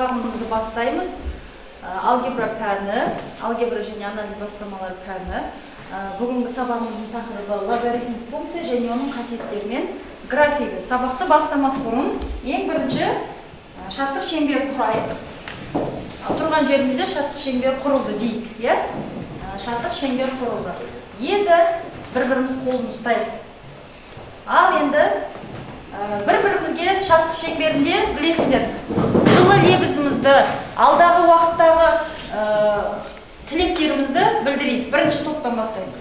сабағымызды бастаймыз. Алгебра пәні, алгебра және анализ бастамалары пәні. Бүгінгі сабағымыздың тақырыбы логарифмдік функция және оның қасиеттері мен графигі. Сабақты бастамас бұрын ең бірінші шарттық шеңбер құрайық. Тұрған жерімізде шарттық шеңбер құрылды дейік, иә? Шарттық шеңбер құрылды. Енді бір-біріміз қолын ұстайық. Ал енді бір-бірімізге шарттық шеңберінде білесіңдер, жылы лебізімізді, алдағы уақыттағы тілектерімізді білдірейік. Бірінші топтан бастайық.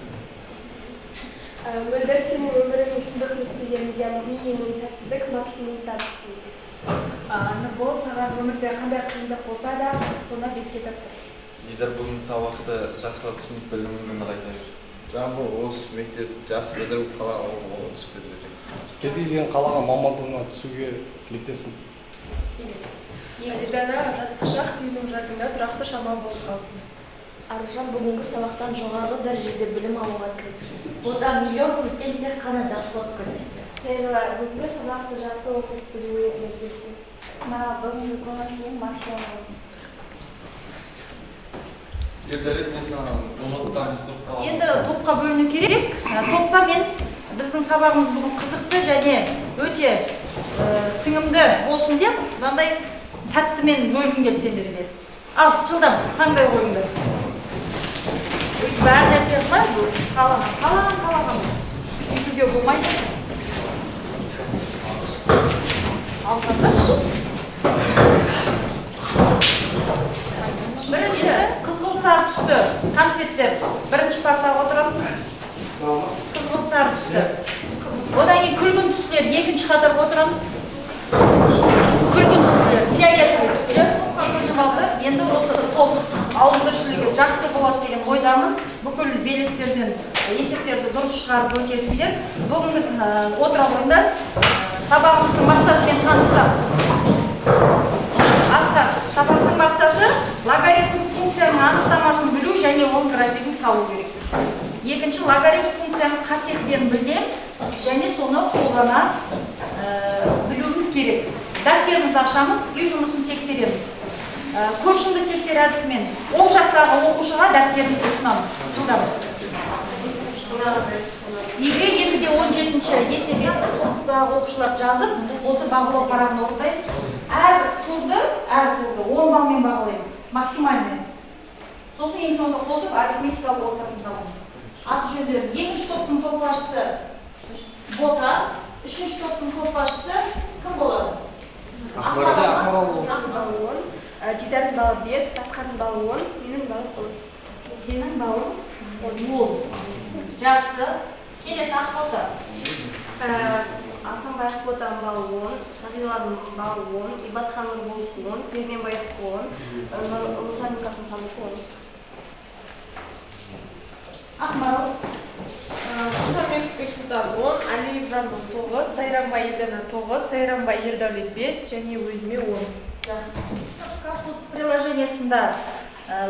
Мөлдір сенің өмірінің сындық нүктелерінде минимум сәтсіздік, максимум табыс дейді. Нұрбол, саған өмірде қандай қиындық болса да, сонда 5-ке тапсыр. Лидер бүгінгі сабақты жақсылап түсініп біліміңді нығайта бер. Жамбыл осы мектеп жақсы бітіріп қалаға оқуға түсіп кетеді. Кез келген қалаға мамандығына түсуге тілектеспін. Лидана, жастық шақ сенің жадыңда тұрақты шама болып қалсын. Аружан бүгінгі сабақтан жоғары дәрежеде білім алуға тілейді. Ода миллион өткен тек қана жақсылап көреді. Сейла, бүгінгі сабақты жақсы оқып білуге тілектеспін. Маған бүгінгі көңіл-күйім максимум болсын. Ердәлет, мен саған Енді топқа бөліну керек. Топқа мен біздің сабағымыз бүгін қызықты және өте сіңімді болсын деп, мынандай тәттімен бөлгім келді сендерге. Ал, жылдам, қандай ойыңды? Бәрі нәрсе бар, қалаған. Үйтуге болмайды. Ал, сандаш. Бірінші қызғылт сары түсті конфеттер. Бірінші партаға отырамыз. Қызғылт сары түсті. Одан кейін күлгін түстілер екінші қатарға отырамыз. Күлгін түстілер, фиолетовый түстілер екінші қалды. Енді осы топ ауызбіршілігі жақсы болады деген ойдамын. Бүкіл белестерден есептерді дұрыс шығарып өтесіңдер. Бүгінгі отыра қойыңдар. Сабағымыздың мақсатымен таныссақ. Асқар, сабақтың мақсаты логарифмдік функцияның анықтамасын білу және оның графигін салу керек. Екінші, логарифмдік функцияның қасиеттерін білеміз және соны қолдана білуіміз керек. Дәптерімізді ашамыз, үй жұмысын тексереміз. Көршімді тексер әдісімен оң жақтағы оқушыға дәптерімізді ұсынамыз. Жылдам. Үйге 2-17 есебе топтағы оқушылар жазып, осы бағалау парағын орындаймыз. Әр турды 10 балмен бағалаймыз, максималмен. Сосын ең соңында қосып, арифметикалық ортасын табамыз. Аты жөндерін. Екінші топтың топбасшысы Бота, үшінші топтың топбасшысы кім болады? Ақмарал 10, Дидардың балы 5, Тасқардың балы 10, менің балым 10. Сенің балың 10. Жақсы. Келесі Ақбота. Асанбай Ақботаның балы 10, Сағилардың балы 10, Ибатхан Нұрбол 10, Пернебаев 10, Мұсаникасын Қамық 10. Ақмарал. Мұсамет Бексұлтан 10, Алиев Жамбыл 9, Сайрамбай Елдана 9, Сайрамбай Ердәулет 5 және өзіме 10. Жақсы. Капут приложениесында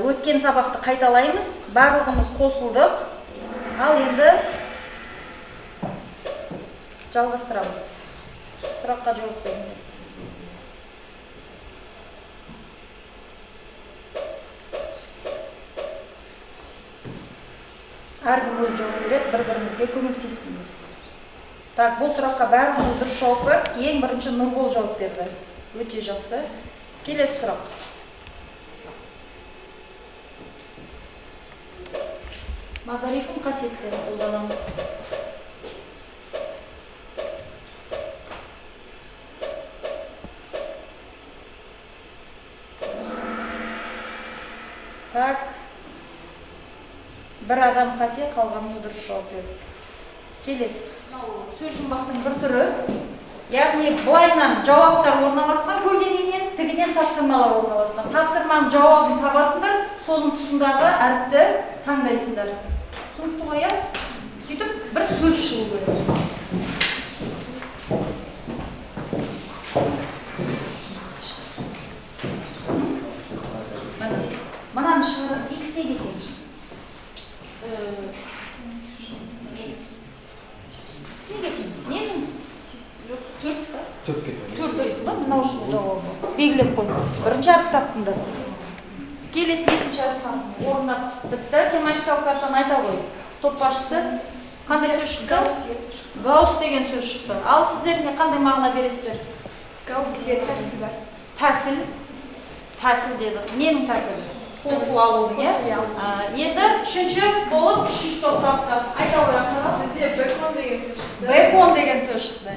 өткен сабақты қайталаймыз. Барлығымыз қосылдық. Ал енді жалғастырамыз. Сұраққа жауап беріңдер. Әркім өз жауап береді, бір-бірімізге көмектеспейміз. Так, бұл сұраққа бәріміз дұрыс жауап бердік. Ең бірінші Нұрбол жауап берді. Өте жақсы. Келесі сұрақ. Логарифм қасиеттерін қолданамыз. Так. Бір адам қате, қалғанын дұрыс жауап берді. Келесі. Сөз жұмбақтың бір түрі. Яғни былайынан жауаптар орналасқан көлденеңнен, тігінен тапсырмалар орналасқан. Тапсырманың жауабын табасыңдар, соның тұсындағы әріпті таңдайсыңдар. Түсінікті ғой, иә? Сөйтіп бір сөз шығу керек. Мынаны шығарасыз, X не десең? Төрт па? Төрт. Мынау үшін жауабы. белгілеп қой. Бірінші әріп таптыңдар. Келесі екінші әріп таптың. Орындап бітті. Семантикалық картаны айта қой. Топ басшысы қандай сөз шықты? Гаусс деген сөз шықты. Ал сіздерге қандай мағына бересіздер? Гаусс деген тәсіл бар. Тәсіл. Тәсіл деді. Ненің тәсілі? Қосу алудың, иә? Енді үшінші болып үшінші топ тапты. Айта қояқыра. Бізде бэклон деген сөз шықты. Бэклон деген сөз шықты.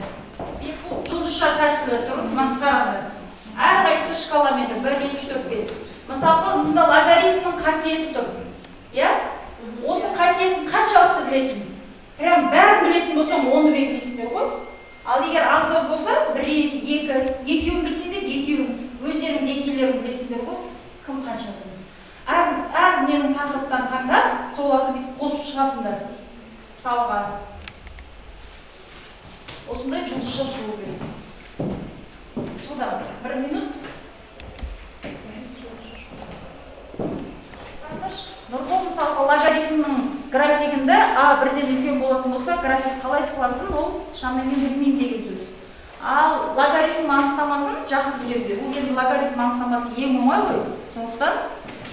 Жұлдызша тәсілі тұр, қараңдар. Әрқайсысы шкаламеті 1, 2, 3, 4, 5. Мысалы, мұнда логарифмнің қасиеті тұр. Иә? Осы қасиетін қаншалықты білесің? Прям бәрін білетін болсаң, оны белгілейсіңдер ғой. Ал егер аздау болса, 1, 2, екеуін білсеңдер, екеуін өздерінің деңгейлерін білесіңдер ғой. Кім қанша біледі? Әр ненің тақырыптан таңдап, соларды бүйтіп қосып шығасыңдар. Мысалға, осындай жұлдызша шығу керек. Жылдам, 1 минут. Нұрбол мысалға логарифмнің графигінде А1-ден үлкен болатын болса, график қалай сылатын, ол шамамен білмеймін деген сөз. Ал логарифм анықтамасын жақсы біледі. Ол енді логарифм анықтамасы ең оңай ғой. Сондықтан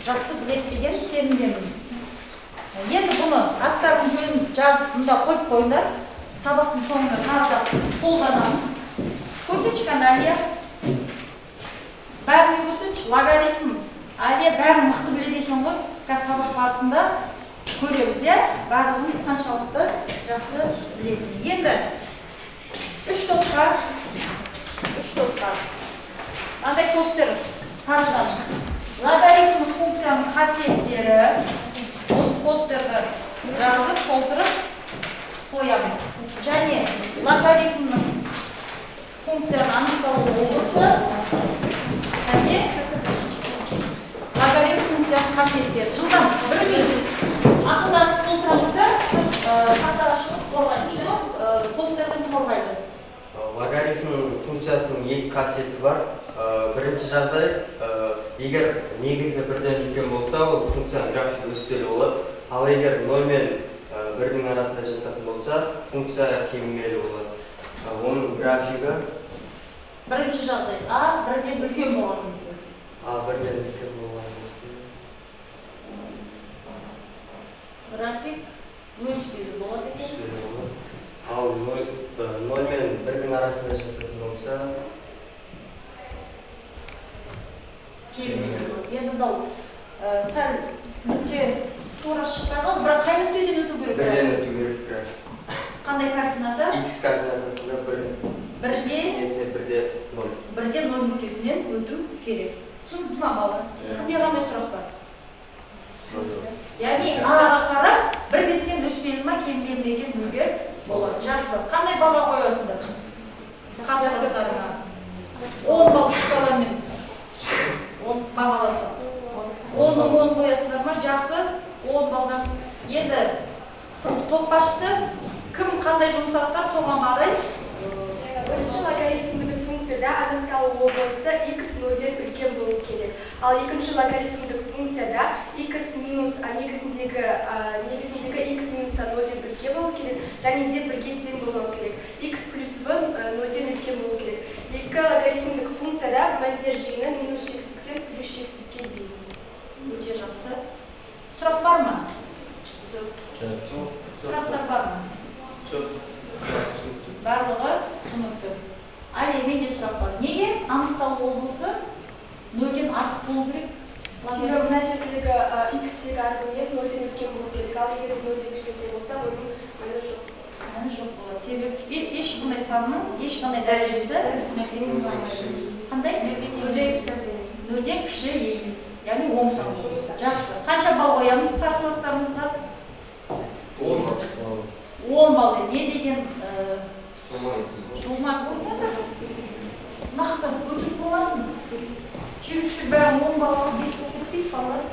жақсы біледі деген сенімдемін. Енді бұны аттардың жөнін жазып, мұнда қойып қойыңдар. Сабақтың соңында тағы да қолданамыз. Көрсетші Алия. Бәріне көрсетші, логарифм. Алия бәрін мықты біледі екен ғой. Сабақ барысында көреміз, иә? Барлығын қаншалықты жақсы біледі. Енді үш топқа андай постер қаржыған. Логарифмдік функцияның қасиеттері осы постерді жазып толтырып қоямыз. Және логарифмнің функцияның анықталу облысы және логарифм функцияның қасиеттері. Жылдан бір ақылдасып толтырамызда қақтаға шығып қорғайды. Постердің қорғайды. Логарифм функциясының екі қасиеті бар. Бірінші жағдай, егер негізі бірден үлкен болса, ол функцияның графигі өспелі болады. Ал егер 0 мен 1-дің арасында жататын болса, функция кемімелі болады. Оның графигі бірінші жағдай А1-ден үлкен болған кезде. А1-ден үлкен болған кезде. График өспелі болады екен. Өспелі болады. Ал 0 мен 1-дің арасында жататын болса, келмейді. Енді дау сәл нүкте тура шықпай, бірақ қай нүктеден өту керек? Бірден өту керек график. Қандай координата? X координатасында бірде 0 нүктесінен өту керек. Түсінді ма бала? Кімде қандай сұрақ бар? Яғни Аға қарап, 1-ден өспелі ма, кемделі ме екен білуге болады. Жақсы. Қандай баға қоясыңдар? Қасырыстарына. 10 бал шкаламен. 10 бағаласа. 10-ның 10 қоясыңдар ма? Жақсы. 10 балдан. Енді топ басшысы кім қандай жұмыс атқарып соған қарай? Бірінші логарифмдік функцияда анықталу облысы x 0-ден үлкен болу керек. Ал екінші логарифмдік функцияда x минус негізіндегі x минус 0-ден үлкен болу керек, және де бірге тең болу керек. x плюс v 0-ден үлкен болу керек. Екі логарифмдік функцияда мәндер жиыны минус шексіздіктен плюс шексіздікке дейін. Өте жақсы. Сұрақ бар ма? Сұрақтар бар ма? Барлығы түсінікті. Әлі менде сұрақ бар. Неге анықталу облысы 0-ден артық болу керек? Себебі мына жердегі x-тегі аргумент 0-ден үлкен болу керек. Ал егер 0-ден кішкентай болса, оның мәні жоқ. Мәні жоқ болады. Себебі ешқандай санның, ешқандай дәрежесі қандай? 0-ден кіші емес. Яғни 10 сан болса. Жақсы. Қанша бал қоямыз қарсыластарымызға? 10 бал. Не деген жумат болса, нақты өтіп болмасын. Жүруші бәрі 10 балға 5 болып кетпейді балалар.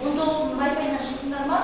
Ондаусын байпайына шықтыңдар ма?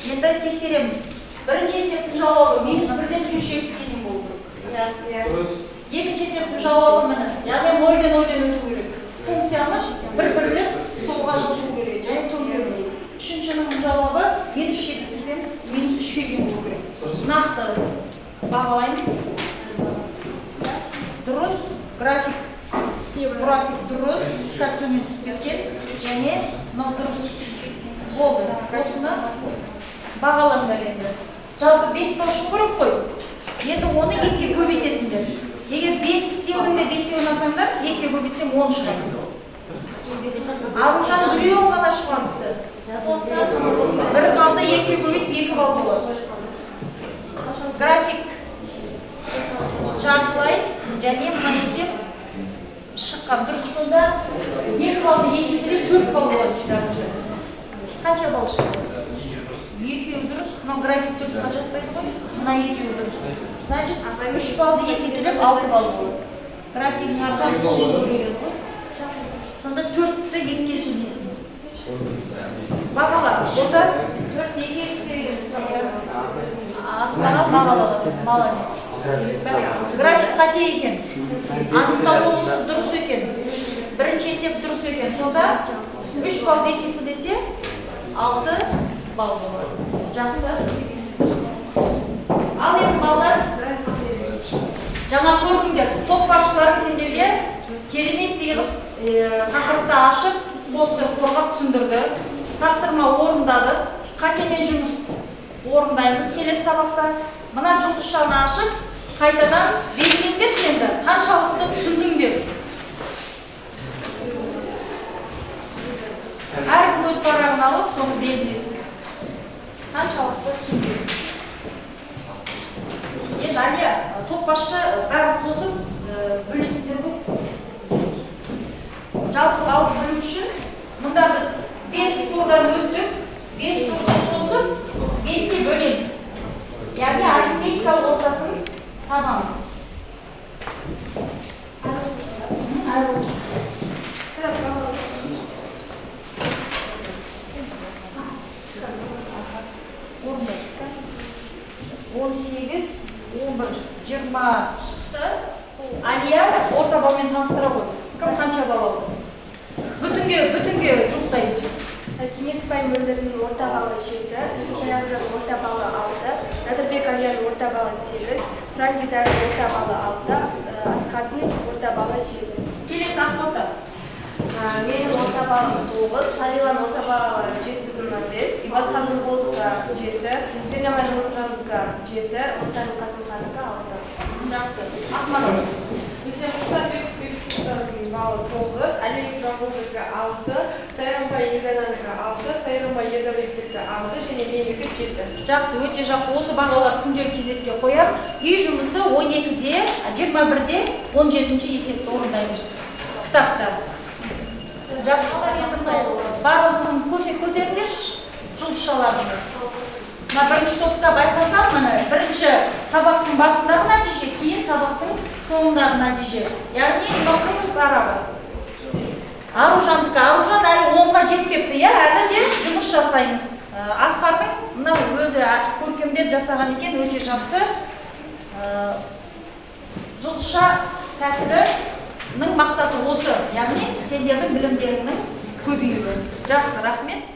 Енді тексереміз. Бірінші есептің жауабы -1-ден +x-ке дейін болу керек. Дұрыс. Екінші есептің жауабы міне, яғни 0-ден өту керек. Функциямыз бір-бірлеп солға жылжу керек және төгеру керек. Үшіншінің жауабы -3x-ден -3-ке дейін болу керек. Нақты бағалаймыз. Дұрыс, график дұрыс, сәл төмен түсіп кеткен және мынау дұрыс болды. Осыны бағалаңдар енді. Жалпы 5 бал шығу керек қой. Енді оны 2-ге көбейтесіңдер. Егер 5-сеудің де 5-сеуін алсаңдар, 2-ге көбейтсем 10 шығады. Аружан біреуін ғана шығарыпты. Бір балды 2-ге көбейтіп 2 бал болады. График жартылай және мына есеп шыққан дұрыс сонда 2 балды 2 еселеп 4 бал болады. Қанша бал шығады? 2 дұрыс, мынау график дұрысқа жатпайды ғой, мына 2 дұрыс. Значит, 3 балды 2 еселеп 6 бал болады. Графигін арзан сол көрген ғой. Сонда 4-ті 2-ге еселейсің. Бағала, онда 4 2 ақпарат бағалады. Молодец. График қате екен. Анықталуымыз дұрыс екен. Бірінші есеп дұрыс екен. Сонда 3 бал 2 еселесе 6 бал болады. Жақсы. Ал енді балдар, жаңа көрдіңдер, топ басшылары сендерге керемет деген тақырыпты ашып, постер қорғап түсіндірді. Тапсырма орындады. Қатемен жұмыс орындаймыз келесі сабақта. Мына жұлдызшаны ашып, қайтадан белгілеңдер сенді. Қаншалықты түсіндіңдер? Әркім өз парағын алып, соны белгілесін. Қаншалықты түсіндіңдер? Енді әлия, топ басшы бәрін қосып бөлесіңдер ғой. Жалпы алып бөлу үшін, мұнда біз 5 турдан өттік, 5 турды қосып 5-ке бөлеміз. Яғни арифметикалық ортасын табамыз. Он 18, 11, 20 шықты. Алия орта балмен таныстыра қой. Кім қанша бал алды? Бүтінге жуықтаймыз. Кеңесбай Мөлдірдің орта балы 7, Юсупбай Аружанның орта балы 6, Надырбек Алияның орта балы 8, Тұран Дидардың орта балы 6, Асқардың орта балы 7. Келесі Ақтоты. Менің орта балым 9, Салиланың орта балы 7,5, Ибатханның Болдыққа 7, Бернамайның Нұржанға 7, Мұхтардың Қасымханға 6. Жақсы. Ақмарал. Бізде Мұсабек Бексұлтанның балы 9, Алиев Жамбылдікі 6, Сайрамбай Елдананікі 6, Сайрамбай Ердәулеттікі 6 және менікі 7. Жақсы, өте жақсы. Осы бағалар күнделік кезекке қояр. Үй жұмысы 12-де, 21-де, 17-ші есепті орындаймыз. Кітапта. Жақсы. Барлығын көтеріңдерші жұлдызшаларыңды. Мына бірінші топта байқасам, бірінші сабақтың басындағы нәтиже, кейін сабақтың соңындағы нәтиже. Яғни мынау кімнің парағы? Аружандікі. Аружан әлі 10-ға жетпепті, әлі де жұмыс жасаймыз. Асқардың мынау өзі көркемдеп жасаған екен, өте жақсы. Жұлдызша тәсілінің мақсаты осы, яғни сендердің білімдеріңнің көбеюі. Жақсы, рахмет.